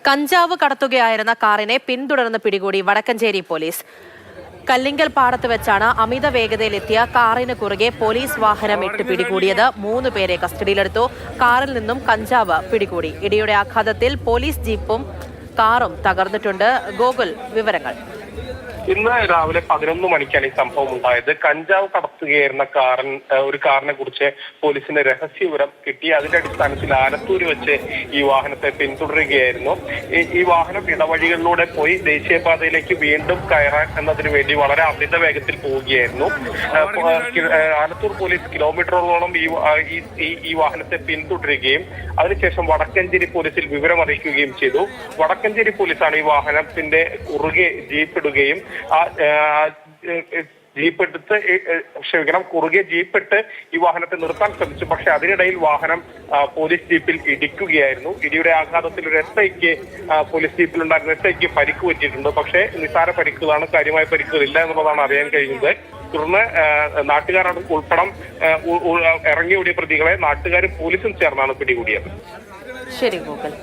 കഞ്ചാവ് കടത്തുകയായിരുന്ന കാറിനെ പിന്തുടർന്ന് പിടികൂടി വടക്കഞ്ചേരി പോലീസ്. കല്ലിങ്കൽ പാടത്ത് വെച്ചാണ് അമിത വേഗതയിലെത്തിയ കാറിന് കുറുകെ പോലീസ് വാഹനം ഇട്ട് പിടികൂടിയത്. 3 പേരെ കസ്റ്റഡിയിലെടുത്തു. കാറിൽ നിന്നും കഞ്ചാവ് പിടികൂടി. ഇടിയുടെ ആഘാതത്തിൽ പോലീസ് ജീപ്പും കാറും തകർന്നിട്ടുണ്ട്. ഗോകുൽ വിവരങ്ങൾ. ഇന്ന് രാവിലെ 11 മണിക്കാണ് ഈ സംഭവം ഉണ്ടായത്. കഞ്ചാവ് കടത്തുകയായിരുന്ന ഒരു കാറിനെ കുറിച്ച് പോലീസിന് രഹസ്യ വിവരം കിട്ടി. അതിന്റെ അടിസ്ഥാനത്തിൽ ആലത്തൂര് വെച്ച് ഈ വാഹനത്തെ പിന്തുടരുകയായിരുന്നു. ഈ വാഹനം ഇടവഴികളിലൂടെ പോയി ദേശീയപാതയിലേക്ക് വീണ്ടും കയറാൻ എന്നതിനു വേണ്ടി വളരെ അമിത വേഗത്തിൽ പോവുകയായിരുന്നു. ആലത്തൂർ പോലീസ് കിലോമീറ്ററോളം ഈ വാഹനത്തെ പിന്തുടരുകയും അതിനുശേഷം വടക്കഞ്ചേരി പോലീസിൽ വിവരം അറിയിക്കുകയും ചെയ്തു. വടക്കഞ്ചേരി പോലീസാണ് ഈ വാഹനത്തിന്റെ കുറുകെ ജീപ്പിടുകയും കുറുകെ ജീപ്പിട്ട് ഈ വാഹനത്തെ നിർത്താൻ ശ്രമിച്ചു. പക്ഷെ അതിനിടയിൽ വാഹനം പോലീസ് ജീപ്പിൽ ഇടിക്കുകയായിരുന്നു. ഇടിയുടെ ആഘാതത്തിൽ ഒരു പോലീസ് ജീപ്പിലുണ്ടായിരുന്ന എസ്ഐക്ക് പരിക്ക് പറ്റിയിട്ടുണ്ട്. പക്ഷേ നിസ്സാര പരിക്കുകളാണ്, കാര്യമായ പരിക്കുകളില്ല എന്നുള്ളതാണ് അറിയാൻ കഴിയുന്നത്. തുടർന്ന് നാട്ടുകാർ ഉൾപ്പെടെ ഇറങ്ങിയോടിയ പ്രതികളെ നാട്ടുകാരും പോലീസും ചേർന്നാണ് പിടികൂടിയത്. ശരി ഗോകുൽ.